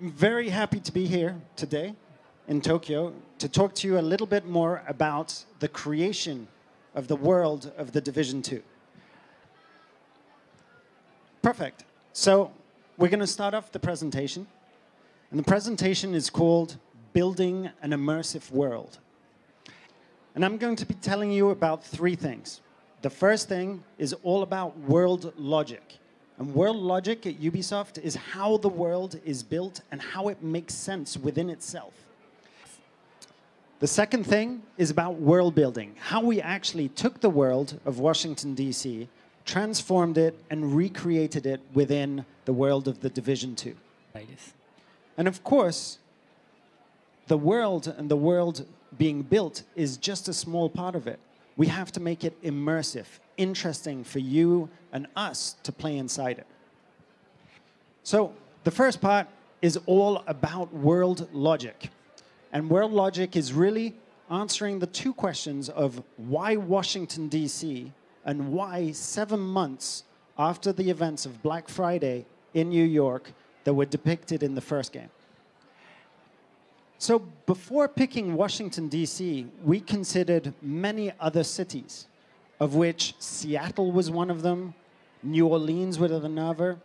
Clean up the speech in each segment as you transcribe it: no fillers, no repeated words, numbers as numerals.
I'm very happy to be here today in Tokyo to talk to you a little bit more about the creation of the world of the Division 2. Perfect. So we're going to start off the presentation. And the presentation is called Building an Immersive World. And I'm going to be telling you about three things. The first thing is all about world logic. And world logic at Ubisoft is how the world is built and how it makes sense within itself. The second thing is about world building, how we actually took the world of Washington, D.C., transformed it, and recreated it within the world of the Division 2. And of course, the world and the world being built is just a small part of it. We have to make it immersive, interesting for you and us to play inside it. So the first part is all about world logic. And world logic is really answering the two questions of why Washington, D.C., and why 7 months after the events of Black Friday in New York that were depicted in the first game. So before picking Washington, D.C., we considered many other cities, of which Seattle was one of them, New Orleans was another.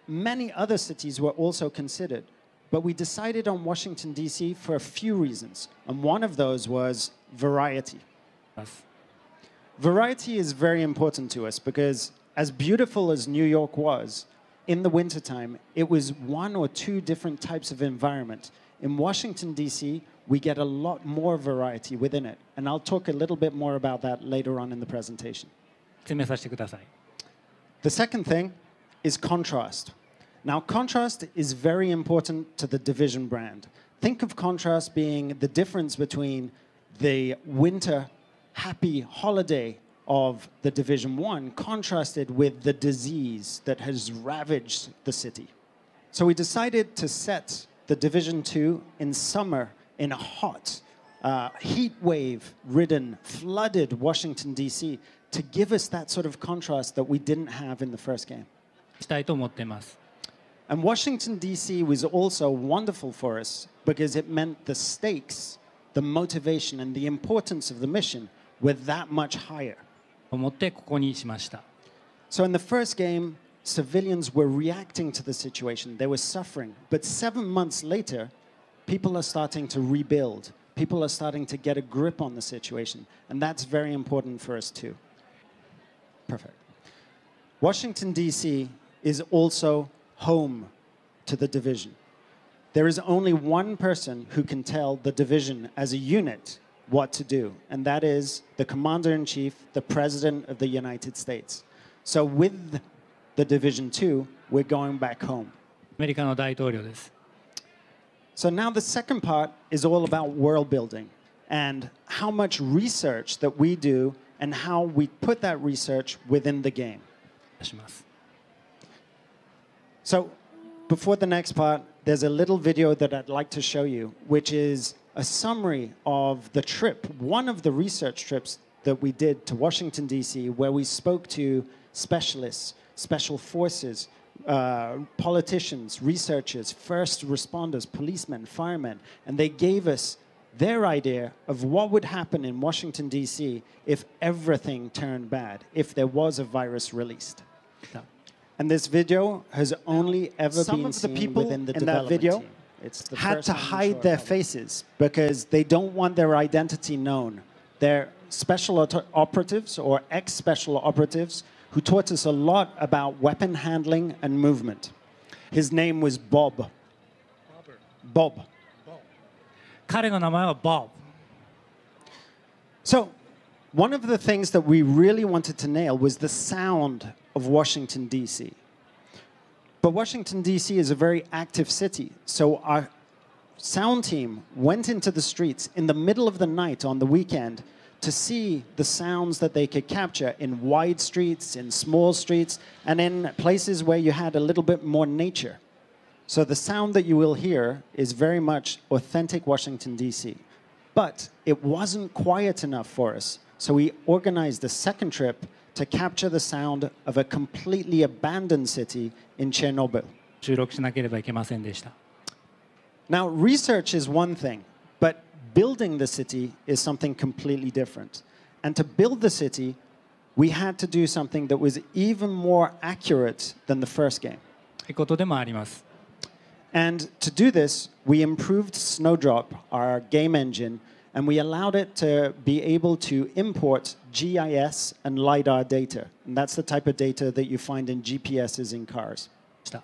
Many other cities were also considered. But we decided on Washington, D.C. for a few reasons. And one of those was variety. Yes. Variety is very important to us because as beautiful as New York was, in the wintertime, it was one or two different types of environment. In Washington, D.C., we get a lot more variety within it. And I'll talk a little bit more about that later on in the presentation. 説明させてください。 The second thing is contrast. Now, contrast is very important to the Division brand. Think of contrast being the difference between the winter happy holiday of the Division 1 contrasted with the disease that has ravaged the city. So we decided to set the Division 2 in summer in a hot, heat wave-ridden, flooded Washington, D.C. to give us that sort of contrast that we didn't have in the first game. したいと思っています。 And Washington, D.C. was also wonderful for us because it meant the stakes, the motivation, and the importance of the mission were that much higher. 思ってここにしました。 So in the first game, civilians were reacting to the situation. They were suffering. But 7 months later, people are starting to rebuild. People are starting to get a grip on the situation. And that's very important for us too. Perfect. Washington, D.C. is also home to the Division. There is only one person who can tell the Division as a unit what to do, and that is the Commander-in-Chief, the President of the United States. So with the Division 2, we're going back home. アメリカの大統領です。 So now the second part is all about world building and how much research that we do and how we put that research within the game. します。 So before the next part, there's a little video that I'd like to show you, which is a summary of the trip, one of the research trips that we did to Washington, D.C., where we spoke to specialists, special forces, politicians, researchers, first responders, policemen, firemen, and they gave us their idea of what would happen in Washington, D.C. if everything turned bad, if there was a virus released. And this video has only ever been seen within the development team. Had to hide their faces because they don't want their identity known. They're special operatives or ex-special operatives who taught us a lot about weapon handling and movement. His name was Bob. Bob. 彼の名前は Bob。 So, one of the things that we really wanted to nail was the sound of Washington, D.C. But Washington, D.C. is a very active city, so our sound team went into the streets in the middle of the night on the weekend to see the sounds that they could capture in wide streets, in small streets, and in places where you had a little bit more nature. So the sound that you will hear is very much authentic Washington, D.C. But it wasn't quiet enough for us, so we organized a second trip to capture the sound of a completely abandoned city in Chernobyl. 収録しなければいけませんでした。Now, research is one thing, but building the city is something completely different. And to build the city, we had to do something that was even more accurate than the first game. ということでもあります。 And to do this, we improved Snowdrop, our game engine, and we allowed it to be able to import GIS and LiDAR data. And that's the type of data that you find in GPSs in cars. した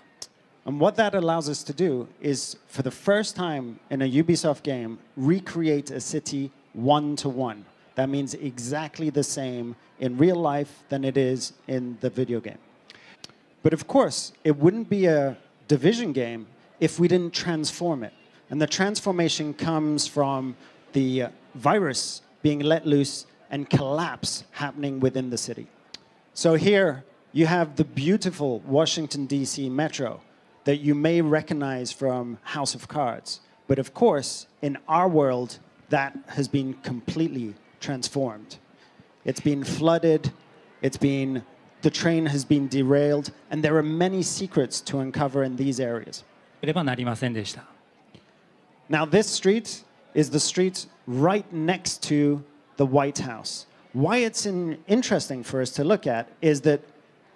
And what that allows us to do is, for the first time in a Ubisoft game, recreate a city one-to-one. That means exactly the same in real life than it is in the video game. But of course, it wouldn't be a Division game if we didn't transform it. And the transformation comes from the virus being let loose and collapse happening within the city. So here you have the beautiful Washington, D.C. metro that you may recognize from House of Cards. But of course, in our world, that has been completely transformed. It's been flooded, the train has been derailed, and there are many secrets to uncover in these areas. ければなりませんでした。 Now, this street is the street right next to the White House. Why it's interesting for us to look at is that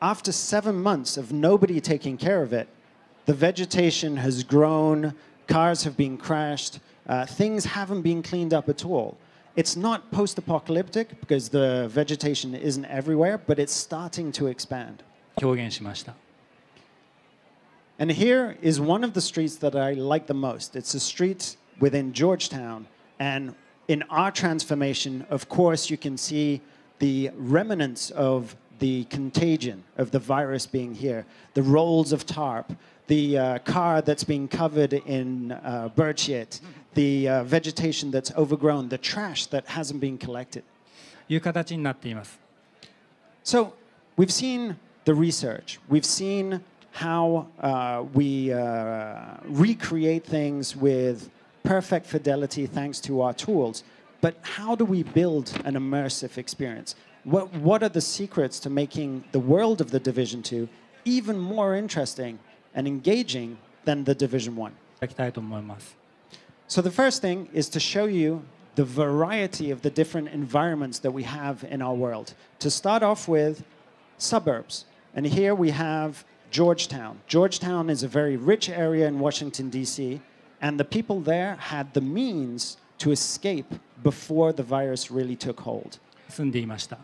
after 7 months of nobody taking care of it, the vegetation has grown, cars have been crashed, things haven't been cleaned up at all. It's not post-apocalyptic because the vegetation isn't everywhere, but it's starting to expand. 表現しました。 And here is one of the streets that I like the most. It's a street within Georgetown. And in our transformation, of course, you can see the remnants of the contagion of the virus being here, the rolls of tarp, the car that's being covered in bird shit, the vegetation that's overgrown, the trash that hasn't been collected. いう形になっています。 So we've seen the research. We've seen how we recreate things with perfect fidelity thanks to our tools. But how do we build an immersive experience? What are the secrets to making the world of the Division 2 even more interesting and engaging than the Division 1? いただきたいと思います。 So the first thing is to show you the variety of the different environments that we have in our world. To start off with suburbs. And here we have Georgetown. Georgetown is a very rich area in Washington, D.C., and the people there had the means to escape before the virus really took hold. 住んでいました。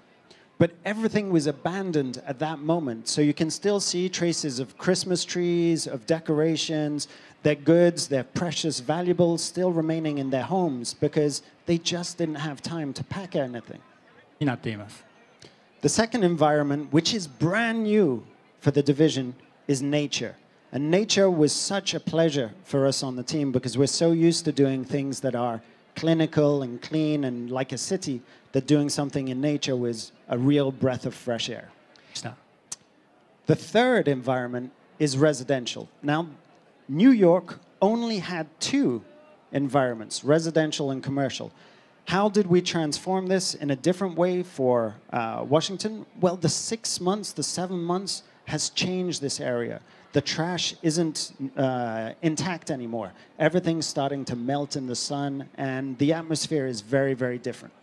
But everything was abandoned at that moment, so you can still see traces of Christmas trees, of decorations, their goods, their precious valuables still remaining in their homes because they just didn't have time to pack anything. になっています。 The second environment, which is brand new for the Division, is nature. And nature was such a pleasure for us on the team because we're so used to doing things that are clinical and clean and like a city, that doing something in nature was a real breath of fresh air. した。 The third environment is residential. Now, New York only had two environments, residential and commercial. How did we transform this in a different way for Washington? Well, the 6 months, the 7 months has changed this area. The trash isn't intact anymore. Everything's starting to melt in the sun, and the atmosphere is very, very different.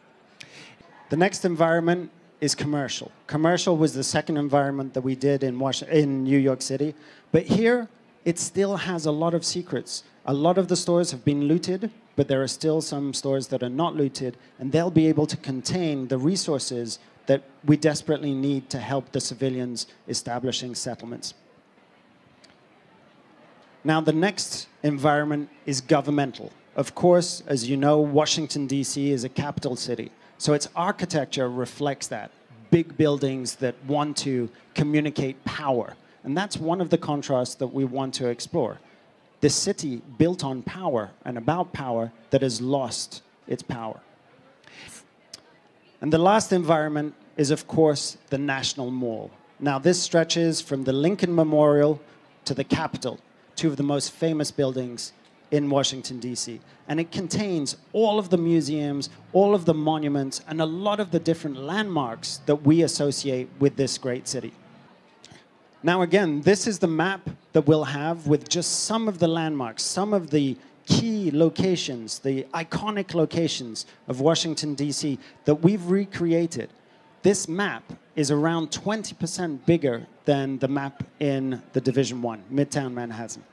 The next environment is commercial. Commercial was the second environment that we did in New York City. But here, it still has a lot of secrets. A lot of the stores have been looted, but there are still some stores that are not looted, and they'll be able to contain the resources that we desperately need to help the civilians establishing settlements. Now, the next environment is governmental. Of course, as you know, Washington, D.C. is a capital city. So its architecture reflects that. Big buildings that want to communicate power. And that's one of the contrasts that we want to explore. This city built on power and about power that has lost its power. And the last environment is, of course, the National Mall. Now, this stretches from the Lincoln Memorial to the Capitol, two of the most famous buildings in Washington, D.C. And it contains all of the museums, all of the monuments, and a lot of the different landmarks that we associate with this great city. Now, again, this is the map that we'll have with just some of the landmarks, some of the key locations, the iconic locations of Washington, D.C. that we've recreated, this map is around 20% bigger than the map in the Division 1, Midtown Manhattan.